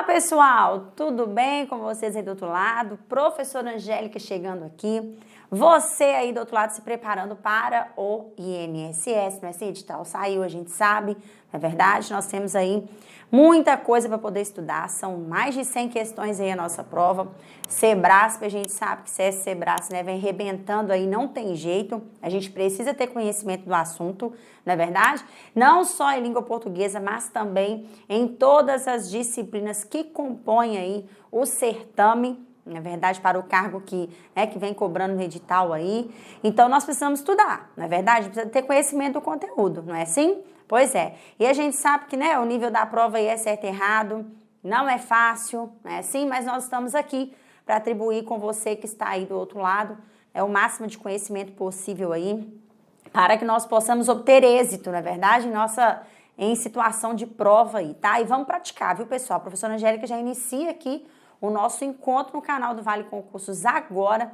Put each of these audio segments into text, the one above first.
pessoal, tudo bem com vocês aí do outro lado? Professora Angélica chegando aqui. Você aí do outro lado se preparando para o INSS, não é assim? Edital saiu, a gente sabe, não é verdade? Nós temos aí muita coisa para poder estudar, são mais de 100 questões aí a nossa prova. Sebrasp, a gente sabe que CS Sebrasp, né, vem arrebentando aí, não tem jeito, a gente precisa ter conhecimento do assunto, não é verdade? Não só em língua portuguesa, mas também em todas as disciplinas que compõem aí o certame, na verdade, para o cargo que vem cobrando no edital aí. Então, nós precisamos estudar, não é verdade? Precisa ter conhecimento do conteúdo, não é assim? Pois é. E a gente sabe que o nível da prova aí é certo e errado, não é fácil, não é assim? Mas nós estamos aqui para atribuir com você que está aí do outro lado o máximo de conhecimento possível aí, para que nós possamos obter êxito, na verdade, em situação de prova aí, tá? E vamos praticar, viu, pessoal? A professora Angélica já inicia aqui o nosso encontro no canal do Vale Concursos agora,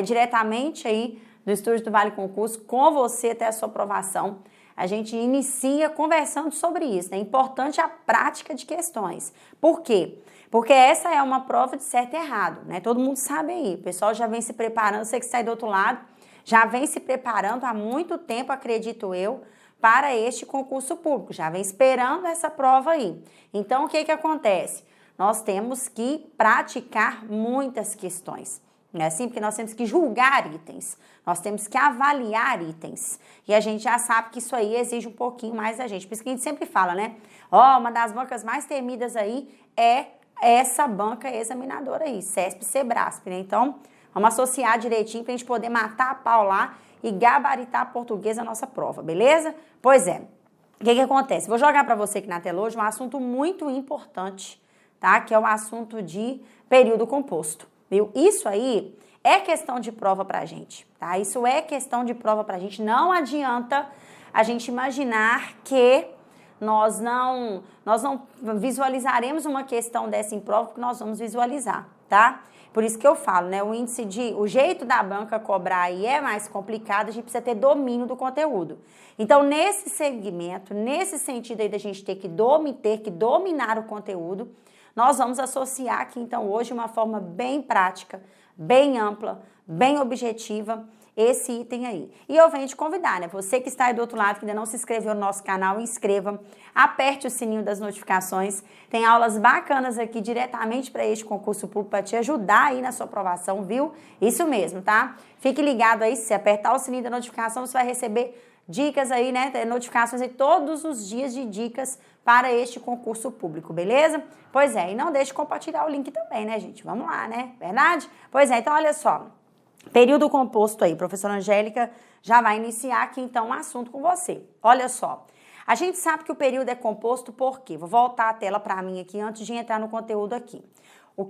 diretamente aí do estúdio do Vale Concursos, com você até a sua aprovação. A gente inicia conversando sobre isso, né? É importante a prática de questões. Por quê? Porque essa é uma prova de certo e errado, né? Todo mundo sabe aí, o pessoal já vem se preparando, você que está aí do outro lado, já vem se preparando há muito tempo, acredito eu, para este concurso público, já vem esperando essa prova aí. Então, o que que acontece? Nós temos que praticar muitas questões, não é assim? Porque nós temos que julgar itens, nós temos que avaliar itens, e a gente já sabe que isso aí exige um pouquinho mais da gente. Por isso que a gente sempre fala, né? Uma das bancas mais temidas aí é essa banca examinadora aí, CESP e Sebrasp, né? Então, vamos associar direitinho para a gente poder matar a pau lá e gabaritar a portuguesa na nossa prova, beleza? Pois é. O que que acontece? Vou jogar para você aqui na tela hoje um assunto muito importante, tá? Que é o assunto de período composto, viu? Isso aí é questão de prova pra gente, tá? Isso é questão de prova pra gente. Não adianta a gente imaginar que nós não visualizaremos uma questão dessa em prova, porque nós vamos visualizar, tá? Por isso que eu falo, né? O jeito da banca cobrar aí é mais complicado, a gente precisa ter domínio do conteúdo. Então, nesse segmento, nesse sentido aí da gente ter que dominar o conteúdo, nós vamos associar aqui, então, hoje, de uma forma bem prática, bem ampla, bem objetiva, esse item aí. E eu venho te convidar, né? Você que está aí do outro lado, que ainda não se inscreveu no nosso canal, inscreva, aperte o sininho das notificações. Tem aulas bacanas aqui diretamente para este concurso público para te ajudar aí na sua aprovação, viu? Isso mesmo, tá? Fique ligado aí, se apertar o sininho da notificação, você vai receber dicas aí, né? Notificações aí todos os dias de dicas para este concurso público, beleza? Pois é, e não deixe de compartilhar o link também, né, gente? Vamos lá, né? Verdade? Pois é, então olha só. Período composto aí, professora Angélica já vai iniciar aqui então um assunto com você. Olha só, a gente sabe que o período é composto por quê? Vou voltar a tela para mim aqui antes de entrar no conteúdo aqui.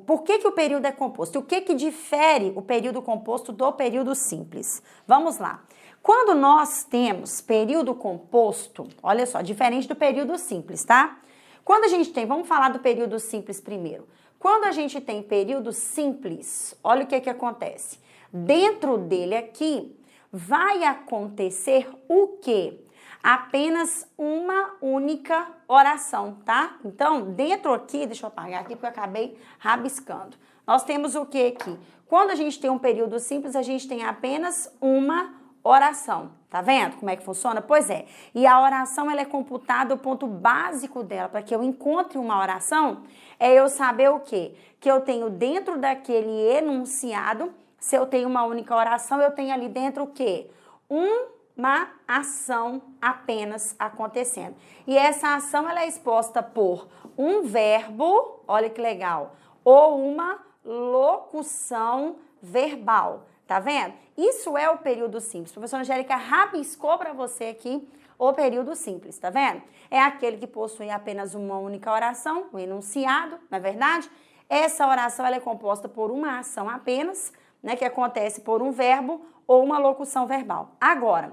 Por que que o período é composto? E o que que difere o período composto do período simples? Vamos lá. Quando nós temos período composto, olha só, diferente do período simples, tá? Quando a gente tem, vamos falar do período simples primeiro. Quando a gente tem período simples, olha o que que acontece. Dentro dele aqui, vai acontecer o quê? Apenas uma única oração, tá? Então, dentro aqui, deixa eu apagar aqui porque eu acabei rabiscando. Nós temos o que aqui? Quando a gente tem um período simples, a gente tem apenas uma oração. Tá vendo como é que funciona? Pois é. E a oração, ela é computada, o ponto básico dela, para que eu encontre uma oração, é eu saber o quê? Que eu tenho dentro daquele enunciado. Se eu tenho uma única oração, eu tenho ali dentro o quê? Uma ação apenas acontecendo. E essa ação, ela é exposta por um verbo, olha que legal, ou uma locução verbal. Tá vendo? Isso é o período simples. A professora Angélica rabiscou para você aqui o período simples, tá vendo? É aquele que possui apenas uma única oração, o enunciado, não é verdade? Essa oração, ela é composta por uma ação apenas, né, que acontece por um verbo ou uma locução verbal. Agora,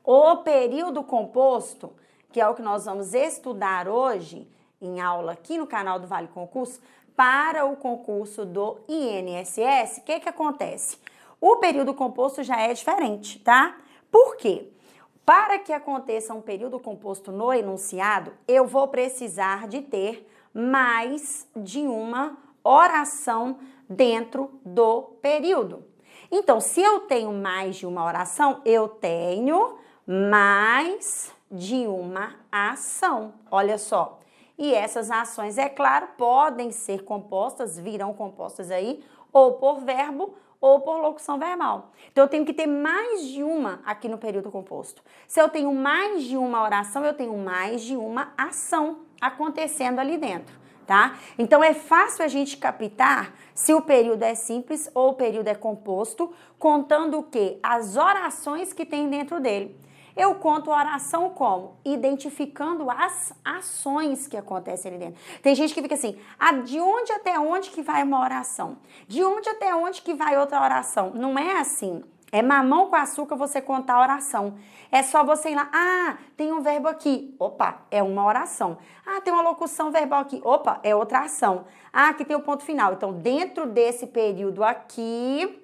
o período composto, que é o que nós vamos estudar hoje em aula aqui no canal do Vale Concurso, para o concurso do INSS, o que que acontece? O período composto já é diferente, tá? Por quê? Para que aconteça um período composto no enunciado, eu vou precisar de ter mais de uma oração dentro do período. Então, se eu tenho mais de uma oração, eu tenho mais de uma ação. Olha só. E essas ações, é claro, podem ser compostas, virão compostas aí, ou por verbo ou por locução verbal. Então, eu tenho que ter mais de uma aqui no período composto. Se eu tenho mais de uma oração, eu tenho mais de uma ação acontecendo ali dentro, tá? Então, é fácil a gente captar se o período é simples ou o período é composto, contando o quê? As orações que tem dentro dele. Eu conto a oração como? Identificando as ações que acontecem ali dentro. Tem gente que fica assim, de onde até onde que vai uma oração? De onde até onde que vai outra oração? Não é assim. É mamão com açúcar você contar a oração. É só você ir lá, tem um verbo aqui. Opa, é uma oração. Tem uma locução verbal aqui. Opa, é outra ação. Aqui tem o ponto final. Então, dentro desse período aqui,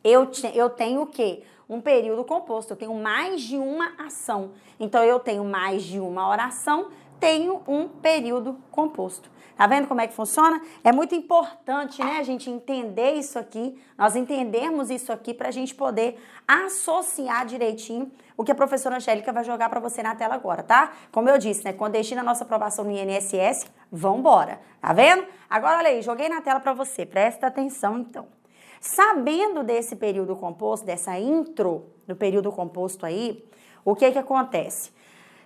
eu tenho o quê? Um período composto, eu tenho mais de uma ação. Então, eu tenho mais de uma oração, tenho um período composto. Tá vendo como é que funciona? É muito importante, né, a gente entender isso aqui, nós entendermos isso aqui para a gente poder associar direitinho o que a professora Angélica vai jogar para você na tela agora, tá? Como eu disse, né, quando destina a nossa aprovação no INSS, vambora, tá vendo? Agora, olha aí, joguei na tela para você, presta atenção então. Sabendo desse período composto, dessa intro do período composto aí, o que acontece?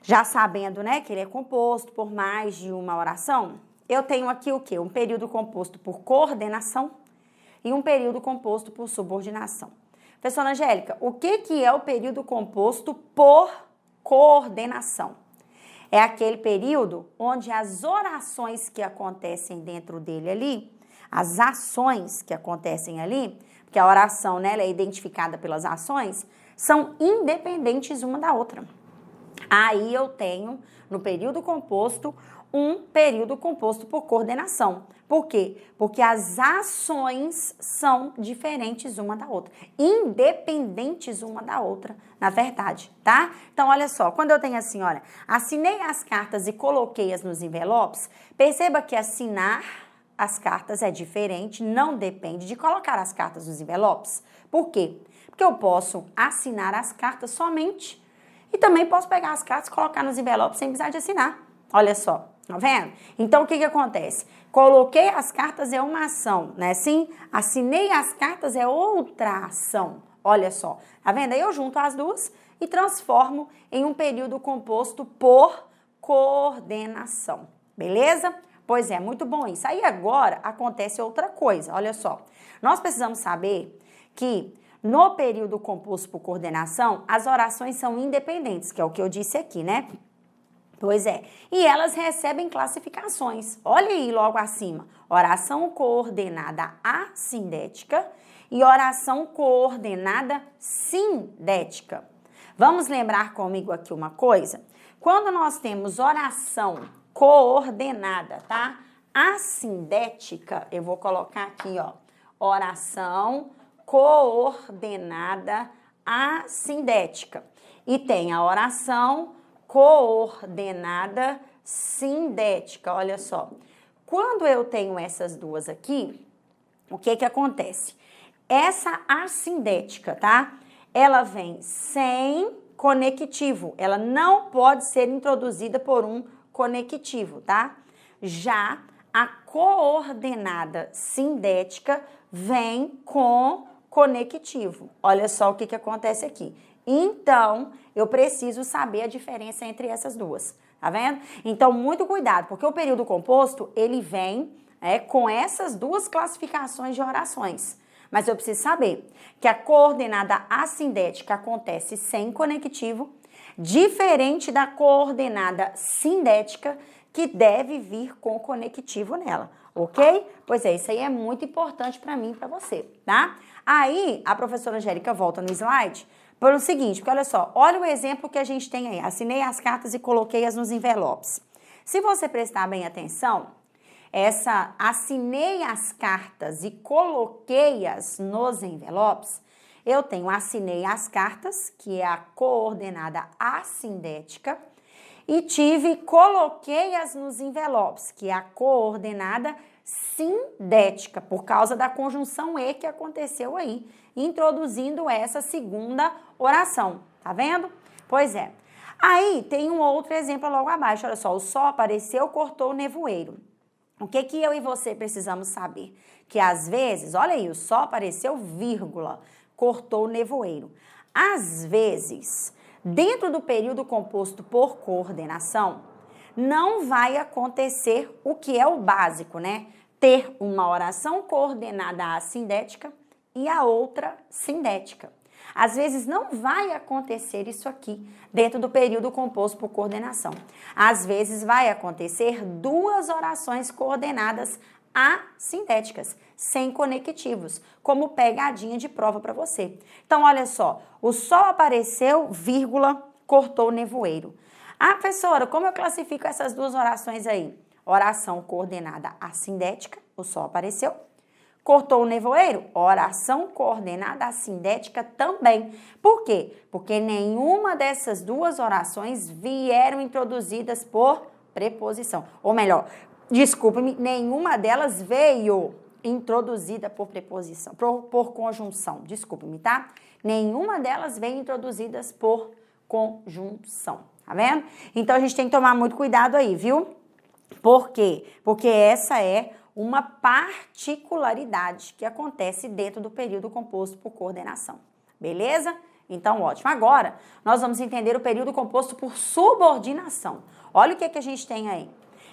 Já sabendo, né, que ele é composto por mais de uma oração, eu tenho aqui o quê? Um período composto por coordenação e um período composto por subordinação. Professora Angélica, o que é o período composto por coordenação? É aquele período onde as orações que acontecem dentro dele ali, as ações que acontecem ali, porque a oração, né, ela é identificada pelas ações, são independentes uma da outra. Aí eu tenho, no período composto, um período composto por coordenação. Por quê? Porque as ações são diferentes uma da outra, independentes uma da outra, na verdade, tá? Então, olha só, quando eu tenho assim, olha, assinei as cartas e coloquei-as nos envelopes, perceba que assinar as cartas é diferente, não depende de colocar as cartas nos envelopes. Por quê? Porque eu posso assinar as cartas somente e também posso pegar as cartas e colocar nos envelopes sem precisar de assinar. Olha só, tá vendo? Então, o que acontece? Coloquei as cartas é uma ação, né? Sim, assinei as cartas é outra ação. Olha só, tá vendo? Aí eu junto as duas e transformo em um período composto por coordenação. Beleza? Pois é, muito bom isso. Aí agora acontece outra coisa, olha só. Nós precisamos saber que no período composto por coordenação, as orações são independentes, que é o que eu disse aqui, né? Pois é. E elas recebem classificações. Olha aí logo acima. Oração coordenada assindética e oração coordenada sindética. Vamos lembrar comigo aqui uma coisa? Quando nós temos oração coordenada, tá? Assindética, eu vou colocar aqui, ó, oração coordenada assindética. E tem a oração coordenada sindética, olha só. Quando eu tenho essas duas aqui, o que acontece? Essa assindética, tá? Ela vem sem conectivo, ela não pode ser introduzida por um conectivo, tá? Já a coordenada sindética vem com conectivo. Olha só o que acontece aqui. Então, eu preciso saber a diferença entre essas duas, tá vendo? Então, muito cuidado, porque o período composto, ele vem com essas duas classificações de orações. Mas eu preciso saber que a coordenada assindética acontece sem conectivo, diferente da coordenada sindética, que deve vir com conectivo nela, ok? Pois é, isso aí é muito importante para mim e para você, tá? Aí, a professora Angélica volta no slide para o seguinte, porque olha só, olha o exemplo que a gente tem aí. Assinei as cartas e coloquei-as nos envelopes. Se você prestar bem atenção, essa assinei as cartas e coloquei-as nos envelopes, eu tenho assinei as cartas, que é a coordenada assindética, coloquei-as nos envelopes, que é a coordenada sindética, por causa da conjunção E que aconteceu aí, introduzindo essa segunda oração, tá vendo? Pois é. Aí tem um outro exemplo logo abaixo, olha só, o sol apareceu, cortou o nevoeiro. O que eu e você precisamos saber? Que às vezes, olha aí, o sol apareceu, vírgula, cortou o nevoeiro. Às vezes, dentro do período composto por coordenação, não vai acontecer o que é o básico, né? Ter uma oração coordenada assindética e a outra sindética. Às vezes não vai acontecer isso aqui dentro do período composto por coordenação. Às vezes vai acontecer duas orações coordenadas assindéticas, sem conectivos, como pegadinha de prova para você. Então, olha só, o sol apareceu, vírgula, cortou o nevoeiro. Ah, professora, como eu classifico essas duas orações aí? Oração coordenada assindética, o sol apareceu. Cortou o nevoeiro? Oração coordenada assindética também. Por quê? Porque nenhuma dessas duas orações vieram introduzidas por preposição. Ou melhor, desculpe-me, nenhuma delas veio introduzida por preposição, por conjunção. Desculpe-me, tá? Nenhuma delas veio introduzidas por conjunção. Tá vendo? Então, a gente tem que tomar muito cuidado aí, viu? Por quê? Porque essa é uma particularidade que acontece dentro do período composto por coordenação. Beleza? Então, ótimo. Agora, nós vamos entender o período composto por subordinação. Olha o que a gente tem aí.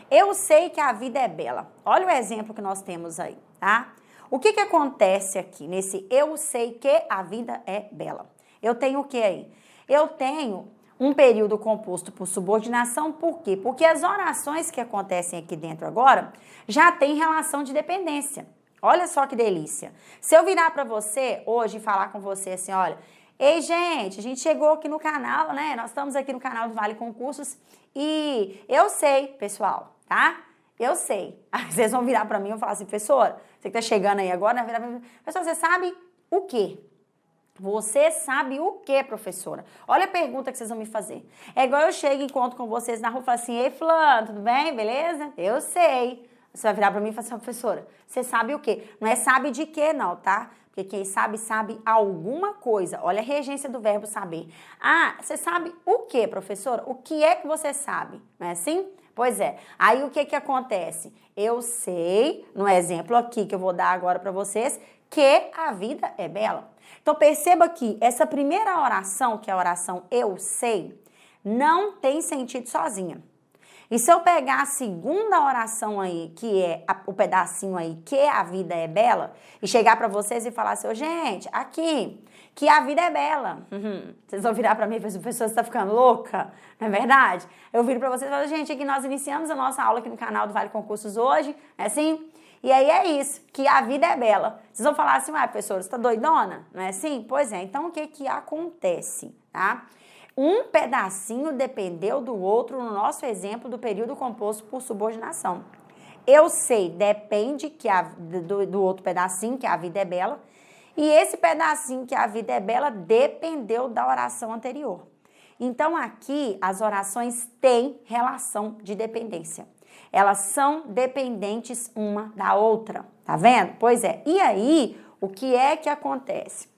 Eu sei que a vida é bela. Olha o exemplo que nós temos aí, tá? O que acontece aqui nesse eu sei que a vida é bela? Eu tenho o que aí? Eu tenho um período composto por subordinação, por quê? Porque as orações que acontecem aqui dentro agora já tem relação de dependência. Olha só que delícia. Se eu virar para você hoje e falar com você assim, olha, ei gente, a gente chegou aqui no canal, né? Nós estamos aqui no canal do Vale Concursos e eu sei, pessoal, tá? Eu sei. Às vezes vão virar para mim e vão falar assim, professora, você que tá chegando aí agora, né? Virar pra mim, professora, você sabe o quê? Você sabe o que, professora? Olha a pergunta que vocês vão me fazer. É igual eu chego e encontro com vocês na rua e falo assim, ei, fulano, tudo bem? Beleza? Eu sei. Você vai virar pra mim e falar assim, professora, você sabe o quê? Não é sabe de quê não, tá? Porque quem sabe, sabe alguma coisa. Olha a regência do verbo saber. Ah, você sabe o quê, professora? O que é que você sabe? Não é assim? Pois é. Aí o que acontece? Eu sei, no exemplo aqui que eu vou dar agora pra vocês, que a vida é bela. Então, perceba que essa primeira oração, que é a oração eu sei, não tem sentido sozinha. E se eu pegar a segunda oração aí, que é o pedacinho aí, que a vida é bela, e chegar para vocês e falar assim, oh, gente, aqui, que a vida é bela. Vocês vão virar para mim e falar, professora, você tá ficando louca? Não é verdade? Eu viro para vocês e falo, gente, aqui nós iniciamos a nossa aula aqui no canal do Vale Concursos hoje, é assim? E aí é isso, que a vida é bela. Vocês vão falar assim, professora, você tá doidona? Não é assim? Pois é, então o que acontece, tá? Um pedacinho dependeu do outro no nosso exemplo do período composto por subordinação. Eu sei, depende do outro pedacinho, que a vida é bela, e esse pedacinho, que a vida é bela, dependeu da oração anterior. Então aqui as orações têm relação de dependência. Elas são dependentes uma da outra, tá vendo? Pois é. E aí, o que é que acontece?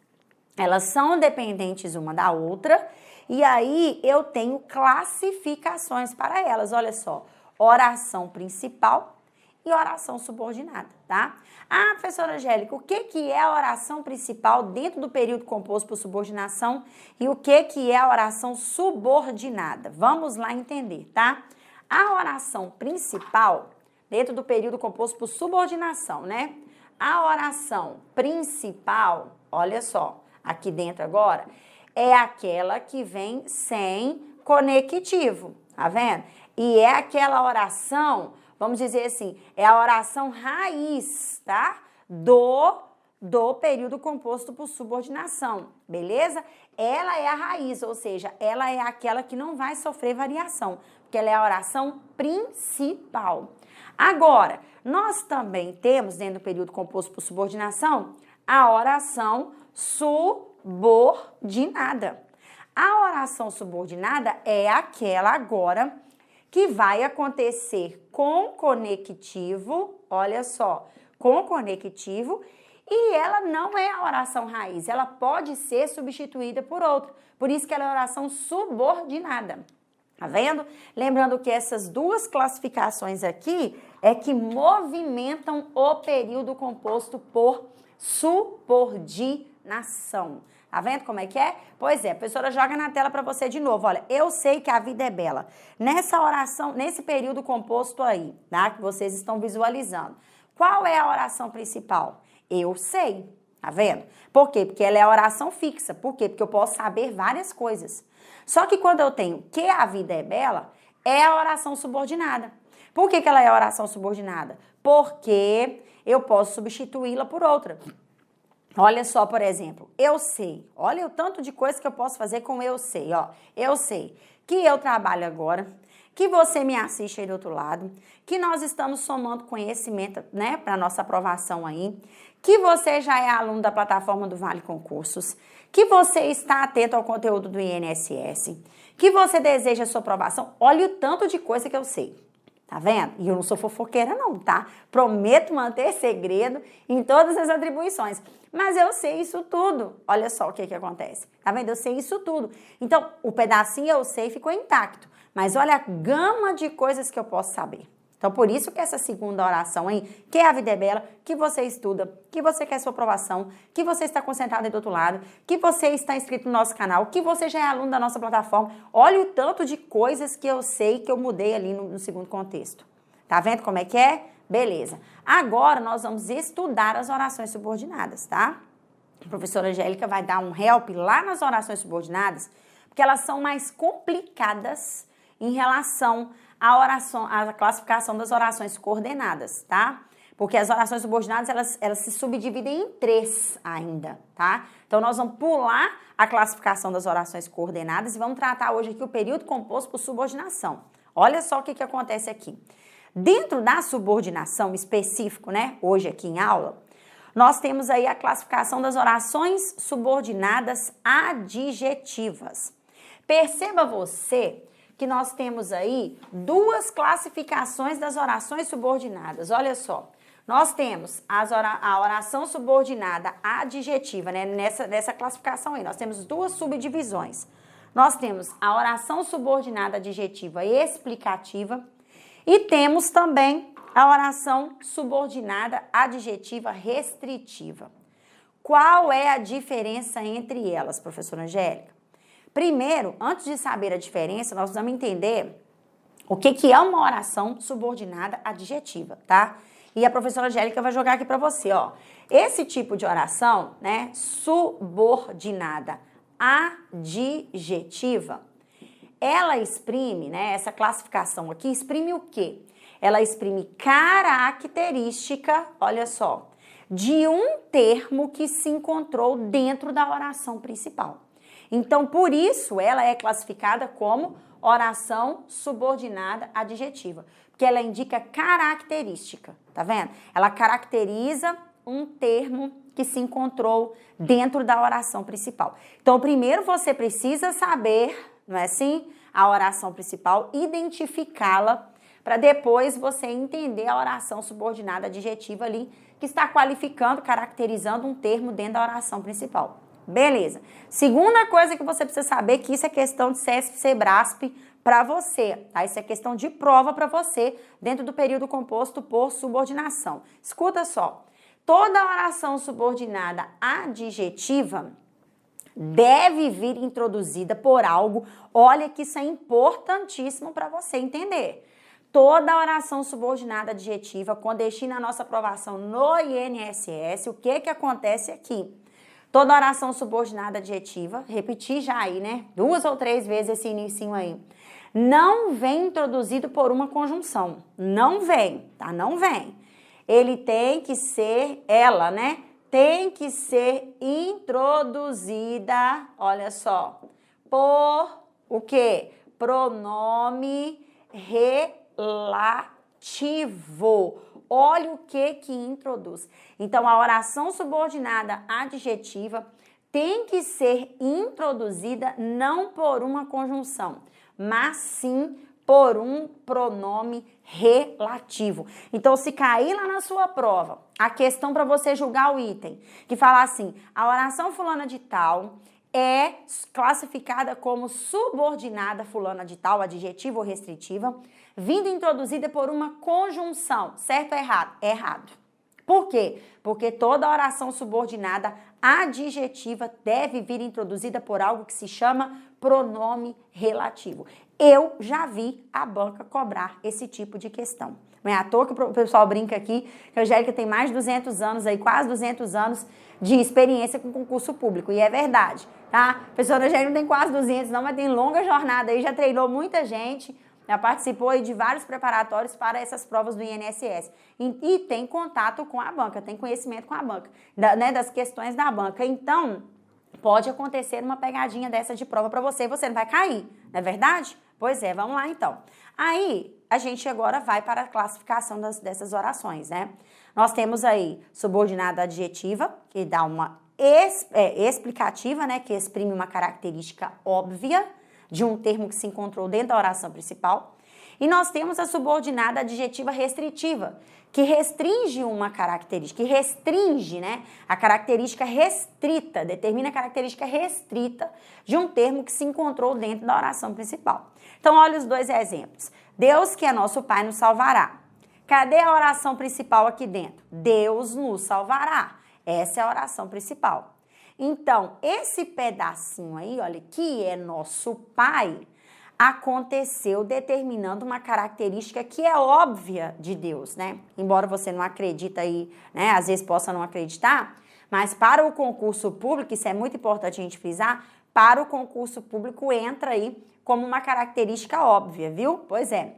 Elas são dependentes uma da outra e aí eu tenho classificações para elas. Olha só, oração principal e oração subordinada, tá? Ah, professora Angélica, o que é a oração principal dentro do período composto por subordinação e o que é a oração subordinada? Vamos lá entender, tá? A oração principal, dentro do período composto por subordinação, né? A oração principal, olha só, aqui dentro agora, é aquela que vem sem conectivo, tá vendo? E é aquela oração, vamos dizer assim, é a oração raiz, tá? Do período composto por subordinação, beleza? Ela é a raiz, ou seja, ela é aquela que não vai sofrer variação, porque ela é a oração principal. Agora, nós também temos, dentro do período composto por subordinação, a oração subordinada. A oração subordinada é aquela agora que vai acontecer com conectivo, olha só, com conectivo, e ela não é a oração raiz, ela pode ser substituída por outra. Por isso que ela é oração subordinada. Tá vendo? Lembrando que essas duas classificações aqui é que movimentam o período composto por subordinação. Tá vendo como é que é? Pois é, a professora joga na tela para você de novo. Olha, eu sei que a vida é bela. Nessa oração, nesse período composto aí, tá? Que vocês estão visualizando. Qual é a oração principal? Eu sei. Tá vendo? Por quê? Porque ela é a oração fixa. Por quê? Porque eu posso saber várias coisas. Só que quando eu tenho que a vida é bela, é a oração subordinada. Por que ela é a oração subordinada? Porque eu posso substituí-la por outra. Olha só, por exemplo, eu sei. Olha o tanto de coisa que eu posso fazer com eu sei, ó. Eu sei que eu trabalho agora, que você me assiste aí do outro lado, que nós estamos somando conhecimento, né, para nossa aprovação aí, que você já é aluno da plataforma do Vale Concursos, que você está atento ao conteúdo do INSS, que você deseja a sua aprovação. Olha o tanto de coisa que eu sei. Tá vendo? E eu não sou fofoqueira não, tá? Prometo manter segredo em todas as atribuições. Mas eu sei isso tudo. Olha só o que acontece. Tá vendo? Eu sei isso tudo. Então, o pedacinho eu sei ficou intacto. Mas olha a gama de coisas que eu posso saber. Então, por isso que essa segunda oração aí, que a vida é bela, que você estuda, que você quer sua aprovação, que você está concentrado aí do outro lado, que você está inscrito no nosso canal, que você já é aluno da nossa plataforma. Olha o tanto de coisas que eu sei que eu mudei ali no segundo contexto. Tá vendo como é que é? Beleza. Agora, nós vamos estudar as orações subordinadas, tá? A professora Angélica vai dar um help lá nas orações subordinadas, porque elas são mais complicadas em relação à classificação das orações coordenadas, tá? Porque as orações subordinadas, elas se subdividem em 3 ainda, tá? Então, nós vamos pular a classificação das orações coordenadas e vamos tratar hoje aqui o período composto por subordinação. Olha só o que acontece aqui. Dentro da subordinação específico, né, hoje aqui em aula, nós temos aí a classificação das orações subordinadas adjetivas. Perceba você que nós temos aí 2 classificações das orações subordinadas. Olha só, nós temos a oração subordinada adjetiva, né? Nessa classificação aí, nós temos 2 subdivisões. Nós temos a oração subordinada adjetiva explicativa e temos também a oração subordinada adjetiva restritiva. Qual é a diferença entre elas, professora Angélica? Primeiro, antes de saber a diferença, nós vamos entender o que é uma oração subordinada adjetiva, tá? E a professora Angélica vai jogar aqui para você, ó. Esse tipo de oração, né, subordinada adjetiva, ela exprime, né, essa classificação aqui, exprime o quê? Ela exprime característica, olha só, de um termo que se encontrou dentro da oração principal. Então, por isso, ela é classificada como oração subordinada adjetiva, porque ela indica característica, tá vendo? Ela caracteriza um termo que se encontrou dentro da oração principal. Então, primeiro você precisa saber, não é assim? A oração principal, identificá-la, para depois você entender a oração subordinada adjetiva ali, que está qualificando, caracterizando um termo dentro da oração principal. Beleza. Segunda coisa que você precisa saber, que isso é questão de CESP, SEBRASP para você, tá? Isso é questão de prova para você dentro do período composto por subordinação. Escuta só. Toda oração subordinada adjetiva deve vir introduzida por algo. Olha que isso é importantíssimo para você entender. Toda oração subordinada adjetiva, com destino à nossa aprovação no INSS, o que acontece aqui? Toda oração subordinada adjetiva, repetir já aí, né? 2 ou 3 vezes esse inicinho aí. Não vem introduzido por uma conjunção. Não vem, tá? Não vem. Ele tem que ser, ela, né? Tem que ser introduzida, olha só, por o quê? Pronome relativo. Olha o que introduz. Então, a oração subordinada adjetiva tem que ser introduzida não por uma conjunção, mas sim por um pronome relativo. Então, se cair lá na sua prova, a questão para você julgar o item, que fala assim, a oração fulana de tal é classificada como subordinada fulana de tal, adjetiva ou restritiva, vindo introduzida por uma conjunção, certo ou errado? Errado. Por quê? Porque toda oração subordinada adjetiva deve vir introduzida por algo que se chama pronome relativo. Eu já vi a banca cobrar esse tipo de questão. Não é à toa que o pessoal brinca aqui que a Angélica tem mais de 200 anos, aí, quase 200 anos de experiência com concurso público. E é verdade, tá? A professora Angélica não tem quase 200 não, mas tem longa jornada aí, já treinou muita gente, já participou aí de vários preparatórios para essas provas do INSS. E tem contato com a banca, tem conhecimento com a banca, das questões da banca. Então, pode acontecer uma pegadinha dessa de prova para você e você não vai cair, não é verdade? Pois é, vamos lá então. Aí, a gente agora vai para a classificação dessas orações, né? Nós temos aí subordinada adjetiva, que dá uma explicativa, né? Que exprime uma característica óbvia de um termo que se encontrou dentro da oração principal. E nós temos a subordinada adjetiva restritiva, que restringe uma característica, que restringe, né, a característica restrita, determina a característica restrita de um termo que se encontrou dentro da oração principal. Então, olha os dois exemplos. Deus, que é nosso Pai, nos salvará. Cadê a oração principal aqui dentro? Deus nos salvará. Essa é a oração principal. Então, esse pedacinho aí, olha, que é nosso Pai, aconteceu determinando uma característica que é óbvia de Deus, né? Embora você não acredite aí, né? Às vezes possa não acreditar, mas para o concurso público, isso é muito importante a gente frisar, para o concurso público entra aí como uma característica óbvia, viu? Pois é.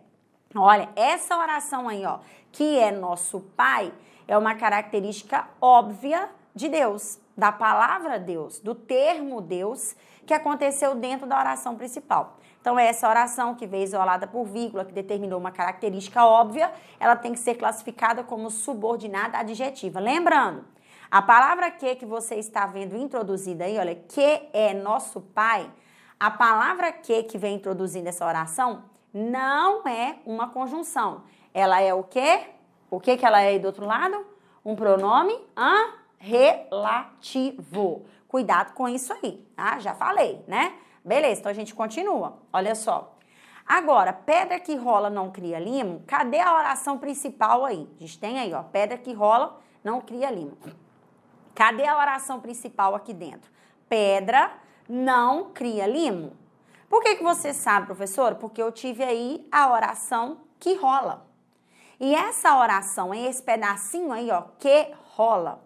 Olha, essa oração aí, ó, que é nosso Pai, é uma característica óbvia de Deus, da palavra Deus, do termo Deus, que aconteceu dentro da oração principal. Então, essa oração que veio isolada por vírgula, que determinou uma característica óbvia, ela tem que ser classificada como subordinada adjetiva. Lembrando, a palavra que você está vendo introduzida aí, olha, que é nosso Pai, a palavra que vem introduzindo essa oração não é uma conjunção. Ela é o quê? O que ela é aí do outro lado? Um pronome relativo. Cuidado com isso aí, tá? Já falei, né? Beleza, então a gente continua. Olha só. Agora, pedra que rola não cria limo. Cadê a oração principal aí? A gente tem aí, ó, pedra que rola não cria limo. Cadê a oração principal aqui dentro? Pedra não cria limo. Por que você sabe, professor? Porque eu tive aí a oração que rola. E essa oração, esse pedacinho aí, ó, que rola,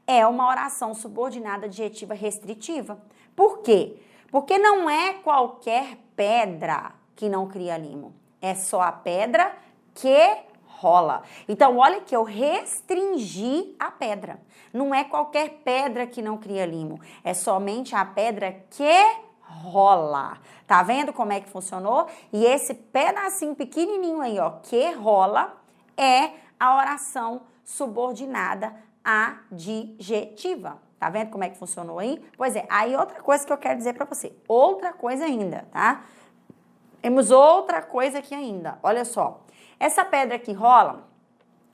é uma oração subordinada adjetiva restritiva. Por quê? Porque não é qualquer pedra que não cria limo. É só a pedra que rola. Então, olha que eu restringi a pedra. Não é qualquer pedra que não cria limo. É somente a pedra que rola. Tá vendo como é que funcionou? E esse pedacinho pequenininho aí, ó, que rola, é a oração subordinada adjetiva. Tá vendo como é que funcionou aí? Pois é, aí outra coisa que eu quero dizer pra você. Outra coisa ainda, tá? Temos outra coisa aqui ainda. Olha só. Essa pedra que rola,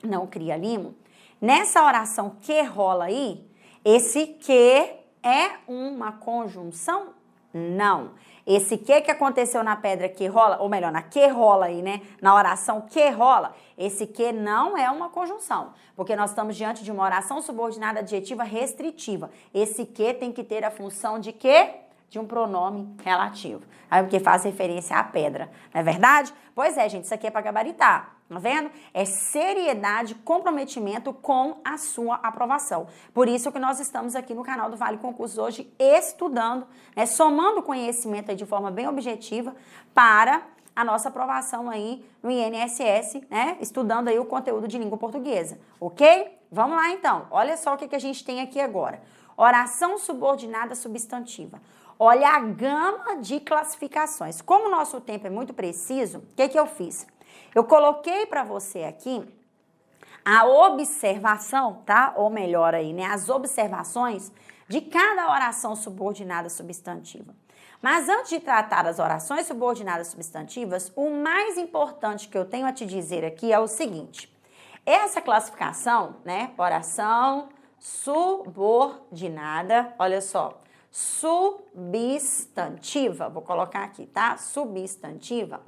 não cria limo. Nessa oração que rola aí, esse que é uma conjunção? Não. Esse que aconteceu na pedra que rola, ou melhor, na que rola aí, né? Na oração que rola, esse que não é uma conjunção, porque nós estamos diante de uma oração subordinada adjetiva restritiva. Esse que tem que ter a função de quê? De um pronome relativo. Aí porque faz referência à pedra, não é verdade? Pois é, gente, isso aqui é para gabaritar. Tá vendo? É seriedade, comprometimento com a sua aprovação. Por isso que nós estamos aqui no canal do Vale Concursos hoje estudando, né, somando conhecimento aí de forma bem objetiva para a nossa aprovação aí no INSS, né, estudando aí o conteúdo de língua portuguesa, ok? Vamos lá então, olha só o que a gente tem aqui agora. Oração subordinada substantiva. Olha a gama de classificações. Como o nosso tempo é muito preciso, o que eu fiz? Eu coloquei para você aqui a observação, tá? Ou melhor aí, né? As observações de cada oração subordinada substantiva. Mas antes de tratar as orações subordinadas substantivas, o mais importante que eu tenho a te dizer aqui é o seguinte. Essa classificação, né? Oração subordinada, olha só, substantiva, vou colocar aqui, tá? Substantiva.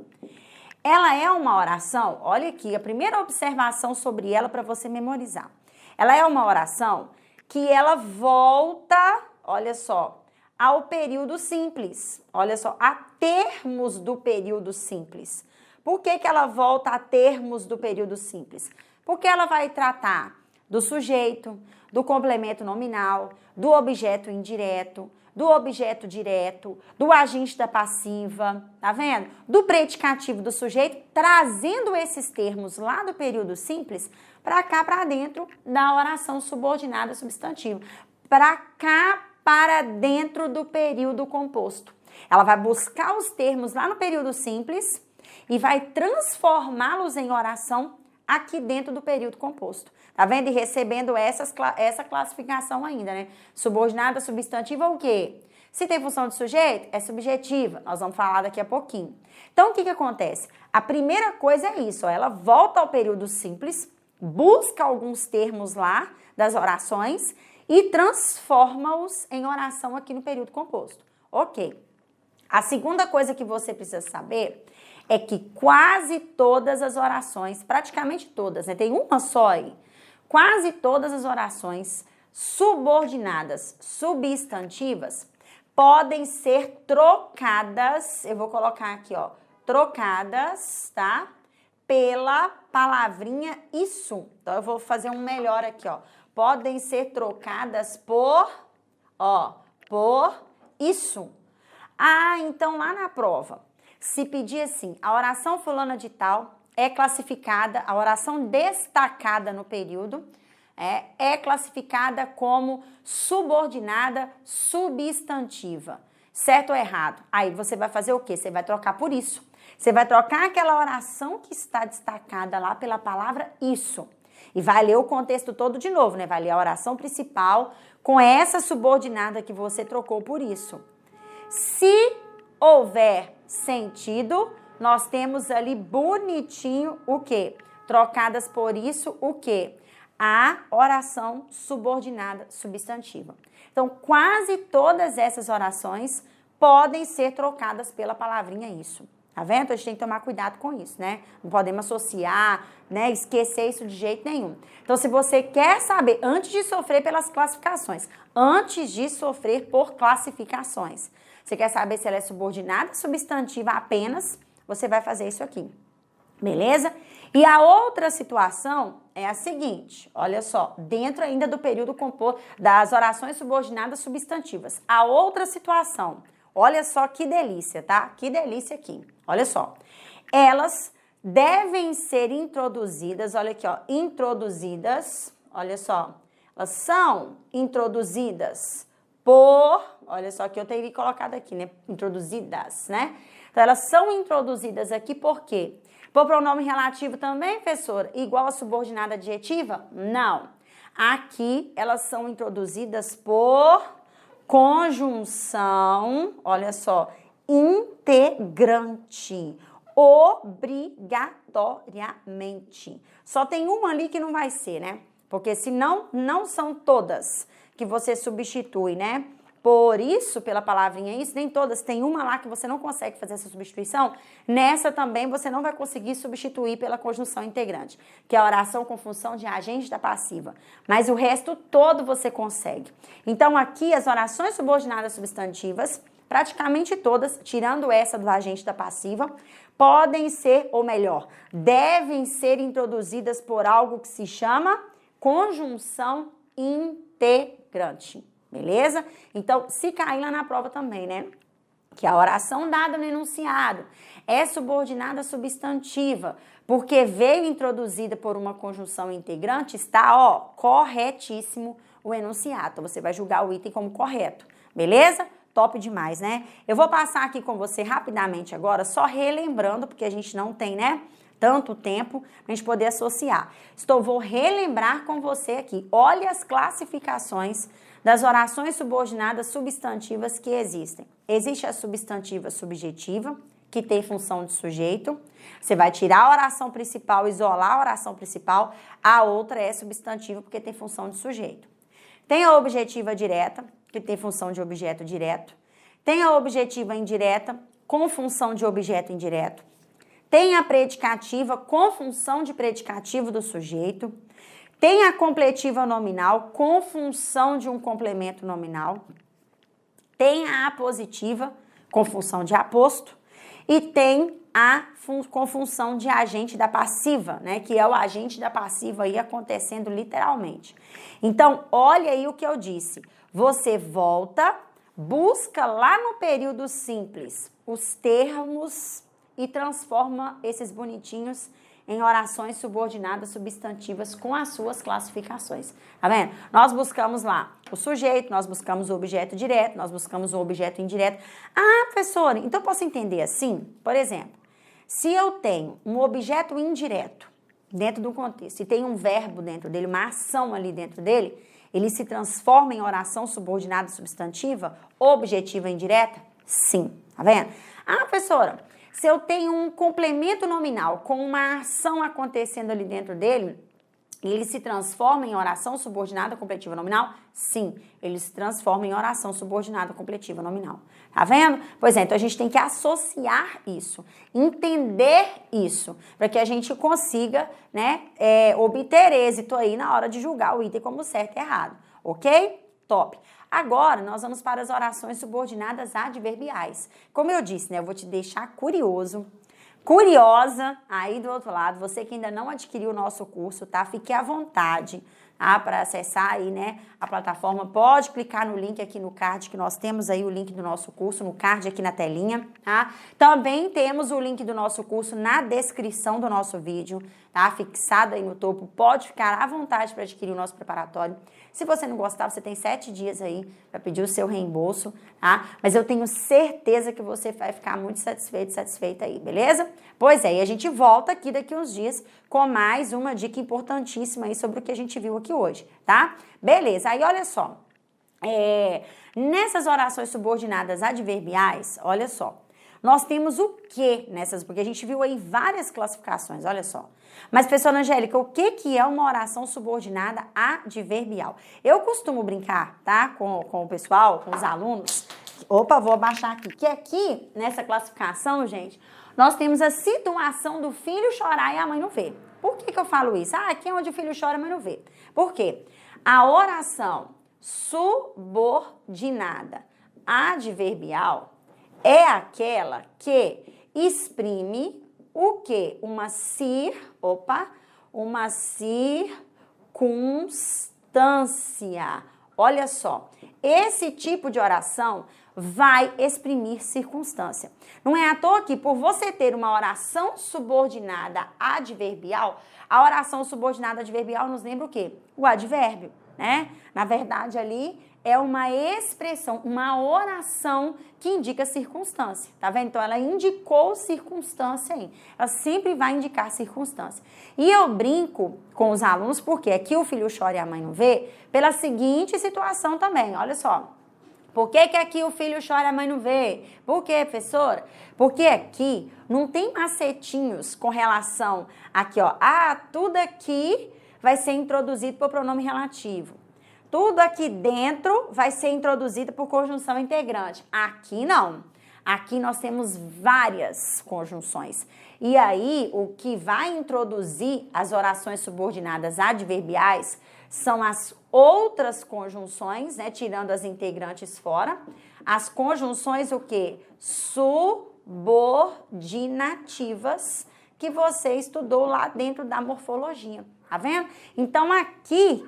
Ela é uma oração, olha aqui, a primeira observação sobre ela para você memorizar. Ela é uma oração que ela volta, olha só, ao período simples. Olha só, a termos do período simples. Por que que ela volta a termos do período simples? Porque ela vai tratar do sujeito, do complemento nominal, do objeto indireto, do objeto direto, do agente da passiva, tá vendo? Do predicativo do sujeito, trazendo esses termos lá do período simples para cá, para dentro da oração subordinada substantiva. Para cá, para dentro do período composto. Ela vai buscar os termos lá no período simples e vai transformá-los em oração aqui dentro do período composto. Tá vendo? E recebendo essa classificação ainda, né? Subordinada substantiva o quê? Se tem função de sujeito, é subjetiva. Nós vamos falar daqui a pouquinho. Então, o que que acontece? A primeira coisa é isso, ó, ela volta ao período simples, busca alguns termos lá das orações e transforma-os em oração aqui no período composto. Ok. A segunda coisa que você precisa saber é que quase todas as orações, praticamente todas, né? Tem uma só aí. Quase todas as orações subordinadas, substantivas, podem ser trocadas, eu vou colocar aqui, ó, trocadas, tá? Pela palavrinha isso. Então, eu vou fazer um melhor aqui, ó. Podem ser trocadas por isso. Ah, então lá na prova, se pedir assim, a oração fulana de tal é classificada, a oração destacada no período, é classificada como subordinada substantiva. Certo ou errado? Aí você vai fazer o quê? Você vai trocar por isso. Você vai trocar aquela oração que está destacada lá pela palavra isso. E vai ler o contexto todo de novo, né? Vai ler a oração principal com essa subordinada que você trocou por isso. Se houver sentido, nós temos ali bonitinho o quê? Trocadas por isso, o quê? A oração subordinada substantiva. Então, quase todas essas orações podem ser trocadas pela palavrinha isso. Tá vendo? A gente tem que tomar cuidado com isso, né? Não podemos associar, né? Esquecer isso de jeito nenhum. Então, se você quer saber, antes de sofrer pelas classificações, antes de sofrer por classificações, você quer saber se ela é subordinada, substantiva apenas, você vai fazer isso aqui. Beleza? E a outra situação é a seguinte, olha só, dentro ainda do período composto das orações subordinadas substantivas. A outra situação, olha só que delícia, tá? Que delícia aqui. Olha só. Elas devem ser introduzidas, olha aqui, ó, introduzidas, olha só. Elas são introduzidas por, olha só que eu teria colocado aqui, né? Introduzidas, né? Então, elas são introduzidas aqui por quê? Por pronome relativo também, professora? Igual a subordinada adjetiva? Não. Aqui, elas são introduzidas por conjunção, olha só, integrante, obrigatoriamente. Só tem uma ali que não vai ser, né? Porque senão, não são todas que você substitui, né? Por isso, pela palavrinha isso, nem todas, tem uma lá que você não consegue fazer essa substituição, nessa também você não vai conseguir substituir pela conjunção integrante, que é a oração com função de agente da passiva, mas o resto todo você consegue. Então aqui as orações subordinadas substantivas, praticamente todas, tirando essa do agente da passiva, podem ser, ou melhor, devem ser introduzidas por algo que se chama conjunção integrante. Beleza? Então, se cair lá na prova também, né? Que a oração dada no enunciado é subordinada substantiva, porque veio introduzida por uma conjunção integrante, está, ó, corretíssimo o enunciado. Então, você vai julgar o item como correto. Beleza? Top demais, né? Eu vou passar aqui com você rapidamente agora, só relembrando, porque a gente não tem, né? tanto tempo para a gente poder associar. Vou relembrar com você aqui. Olha as classificações das orações subordinadas substantivas que existem. Existe a substantiva subjetiva, que tem função de sujeito. Você vai tirar a oração principal, isolar a oração principal. A outra é substantiva, porque tem função de sujeito. Tem a objetiva direta, que tem função de objeto direto. Tem a objetiva indireta, com função de objeto indireto. Tem a predicativa, com função de predicativo do sujeito. Tem a completiva nominal, com função de um complemento nominal. Tem a apositiva, com função de aposto. E tem com função de agente da passiva, né? Que é o agente da passiva aí acontecendo literalmente. Então, olha aí o que eu disse. Você volta, busca lá no período simples os termos e transforma esses bonitinhos em orações subordinadas substantivas com as suas classificações. Tá vendo? Nós buscamos lá o sujeito, nós buscamos o objeto direto, nós buscamos o objeto indireto. Ah, professora, então eu posso entender assim? Por exemplo, se eu tenho um objeto indireto dentro do contexto e tem um verbo dentro dele, uma ação ali dentro dele, ele se transforma em oração subordinada substantiva, objetiva indireta? Sim. Tá vendo? Ah, professora, se eu tenho um complemento nominal com uma ação acontecendo ali dentro dele, ele se transforma em oração subordinada completiva nominal? Sim, ele se transforma em oração subordinada completiva nominal. Tá vendo? Pois é, então a gente tem que associar isso, entender isso, para que a gente consiga, né, obter êxito aí na hora de julgar o item como certo e errado. Ok? Top. Agora, nós vamos para as orações subordinadas adverbiais. Como eu disse, né, eu vou te deixar curiosa aí do outro lado. Você que ainda não adquiriu o nosso curso, tá? Fique à vontade, tá? Para acessar aí, né, a plataforma. Pode clicar no link aqui no card, que nós temos aí o link do nosso curso, no card aqui na telinha, tá? Também temos o link do nosso curso na descrição do nosso vídeo, tá? Fixado aí no topo. Pode ficar à vontade para adquirir o nosso preparatório. Se você não gostar, você tem 7 dias aí para pedir o seu reembolso, tá? Mas eu tenho certeza que você vai ficar muito satisfeita aí, beleza? Pois é, e a gente volta aqui daqui uns dias com mais uma dica importantíssima aí sobre o que a gente viu aqui hoje, tá? Beleza, aí olha só, nessas orações subordinadas adverbiais, olha só, nós temos o que nessas, porque a gente viu aí várias classificações, olha só. Mas, professora Angélica, o que é uma oração subordinada adverbial? Eu costumo brincar, tá, com o pessoal, com os alunos. Opa, vou abaixar aqui. Que aqui, nessa classificação, gente, nós temos a situação do filho chorar e a mãe não ver. Por que eu falo isso? Ah, aqui é onde o filho chora e a mãe não vê. Por quê? A oração subordinada adverbial é aquela que exprime o quê? Uma circunstância. Olha só, esse tipo de oração vai exprimir circunstância. Não é à toa que, por você ter uma oração subordinada adverbial, a oração subordinada adverbial nos lembra o quê? O advérbio, né? Na verdade, ali é uma expressão, uma oração que indica circunstância, tá vendo? Então, ela indicou circunstância aí. Ela sempre vai indicar circunstância. E eu brinco com os alunos, porque aqui o filho chora e a mãe não vê, pela seguinte situação também, olha só. Por que aqui o filho chora e a mãe não vê? Por quê, professora? Porque aqui não tem macetinhos com relação aqui, ó. Ah, tudo aqui vai ser introduzido por pronome relativo. Tudo aqui dentro vai ser introduzido por conjunção integrante. Aqui não. Aqui nós temos várias conjunções. E aí, o que vai introduzir as orações subordinadas adverbiais são as outras conjunções, né, tirando as integrantes fora. As conjunções, o quê? Subordinativas, que você estudou lá dentro da morfologia. Tá vendo? Então, aqui,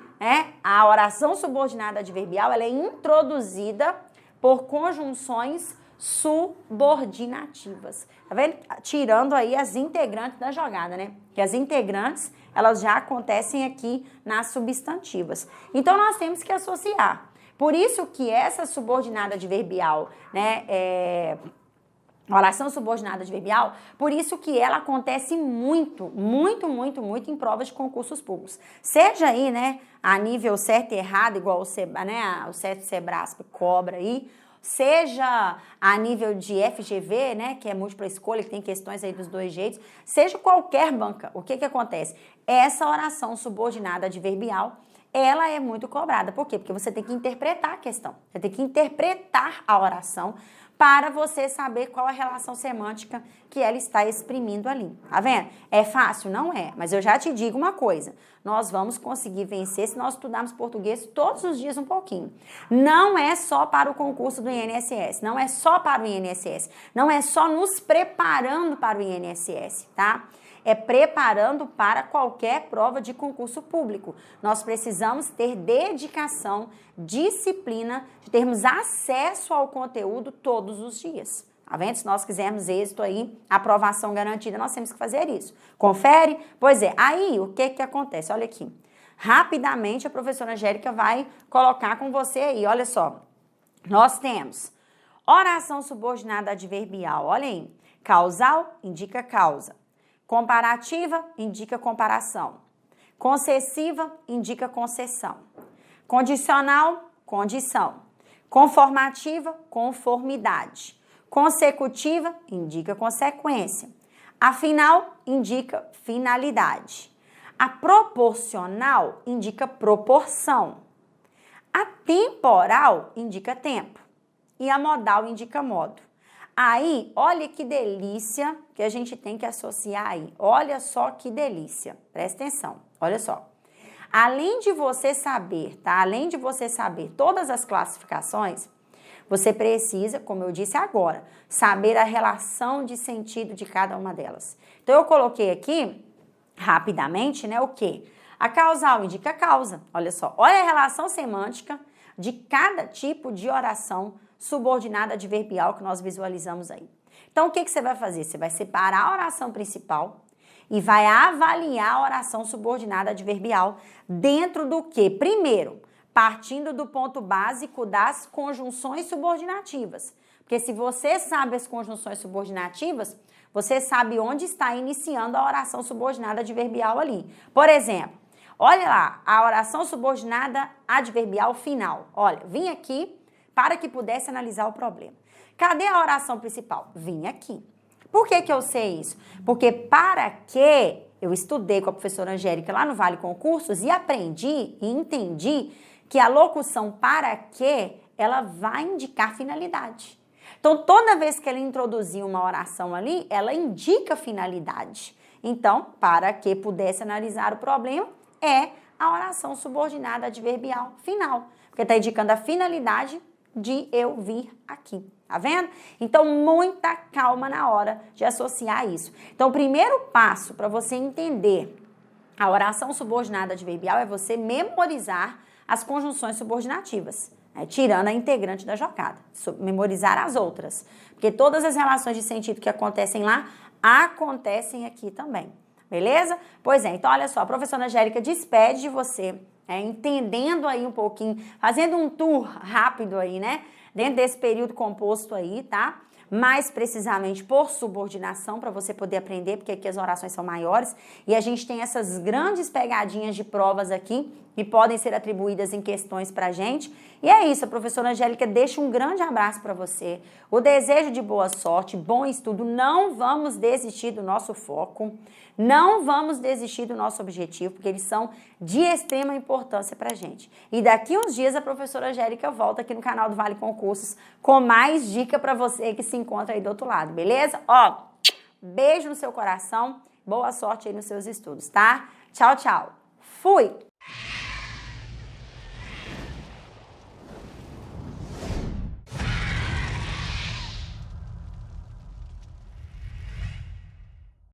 a oração subordinada adverbial, ela é introduzida por conjunções subordinativas. Tá vendo? Tirando aí as integrantes da jogada, né? Que as integrantes, elas já acontecem aqui nas substantivas. Então, nós temos que associar. Por isso que essa subordinada adverbial, né, Oração subordinada adverbial, por isso que ela acontece muito em provas de concursos públicos. Seja aí, né, a nível certo e errado, igual o certo Sebrasp cobra aí, seja a nível de FGV, né, que é múltipla escolha, que tem questões aí dos dois jeitos, seja qualquer banca, o que acontece? Essa oração subordinada adverbial, ela é muito cobrada. Por quê? Porque você tem que interpretar a questão, você tem que interpretar a oração para você saber qual a relação semântica que ela está exprimindo ali. Tá vendo? É fácil? Não é. Mas eu já te digo uma coisa. Nós vamos conseguir vencer se nós estudarmos português todos os dias um pouquinho. Não é só para o concurso do INSS. Não é só para o INSS. Não é só nos preparando para o INSS, tá? É preparando para qualquer prova de concurso público. Nós precisamos ter dedicação, disciplina, de termos acesso ao conteúdo todos os dias. Tá vendo? Se nós quisermos êxito aí, aprovação garantida, nós temos que fazer isso. Confere? Pois é. Aí, o que acontece? Olha aqui. Rapidamente, a professora Angélica vai colocar com você aí. Olha só. Nós temos oração subordinada adverbial. Olha aí. Causal indica causa. Comparativa indica comparação. Concessiva indica concessão. Condicional, condição. Conformativa, conformidade. Consecutiva indica consequência. Afinal indica finalidade. A proporcional indica proporção. A temporal indica tempo. E a modal indica modo. Aí, olha que delícia que a gente tem que associar aí. Olha só que delícia. Presta atenção. Olha só. Além de você saber, tá? Além de você saber todas as classificações, você precisa, como eu disse agora, saber a relação de sentido de cada uma delas. Então, eu coloquei aqui, rapidamente, né, o quê? A causal indica causa. Olha só. Olha a relação semântica de cada tipo de oração subordinada adverbial que nós visualizamos aí. Então, o que você vai fazer? Você vai separar a oração principal e vai avaliar a oração subordinada adverbial dentro do quê? Primeiro, partindo do ponto básico das conjunções subordinativas. Porque se você sabe as conjunções subordinativas, você sabe onde está iniciando a oração subordinada adverbial ali. Por exemplo, olha lá, a oração subordinada adverbial final. Olha, vim aqui para que pudesse analisar o problema. Cadê a oração principal? Vim aqui. Por que eu sei isso? Porque para que eu estudei com a professora Angélica lá no Vale Concursos e aprendi e entendi que a locução para que, ela vai indicar finalidade. Então, toda vez que ela introduzir uma oração ali, ela indica finalidade. Então, para que pudesse analisar o problema, é a oração subordinada adverbial final. Porque está indicando a finalidade de eu vir aqui, tá vendo? Então, muita calma na hora de associar isso. Então, o primeiro passo para você entender a oração subordinada adverbial é você memorizar as conjunções subordinativas, né? Tirando a integrante da jogada, memorizar as outras, porque todas as relações de sentido que acontecem lá, acontecem aqui também, beleza? Pois é, então olha só, a professora Angélica despede de você, entendendo aí um pouquinho, fazendo um tour rápido aí, né? Dentro desse período composto aí, tá? Mais precisamente por subordinação, para você poder aprender, porque aqui as orações são maiores, e a gente tem essas grandes pegadinhas de provas aqui, que podem ser atribuídas em questões pra gente. E é isso, a professora Angélica deixa um grande abraço para você, o desejo de boa sorte, bom estudo, não vamos desistir do nosso foco, não vamos desistir do nosso objetivo, porque eles são de extrema importância pra gente. E daqui uns dias a professora Angélica volta aqui no canal do Vale Concursos com mais dica para você que se encontra aí do outro lado, beleza? Ó, beijo no seu coração, boa sorte aí nos seus estudos, tá? Tchau, tchau. Fui!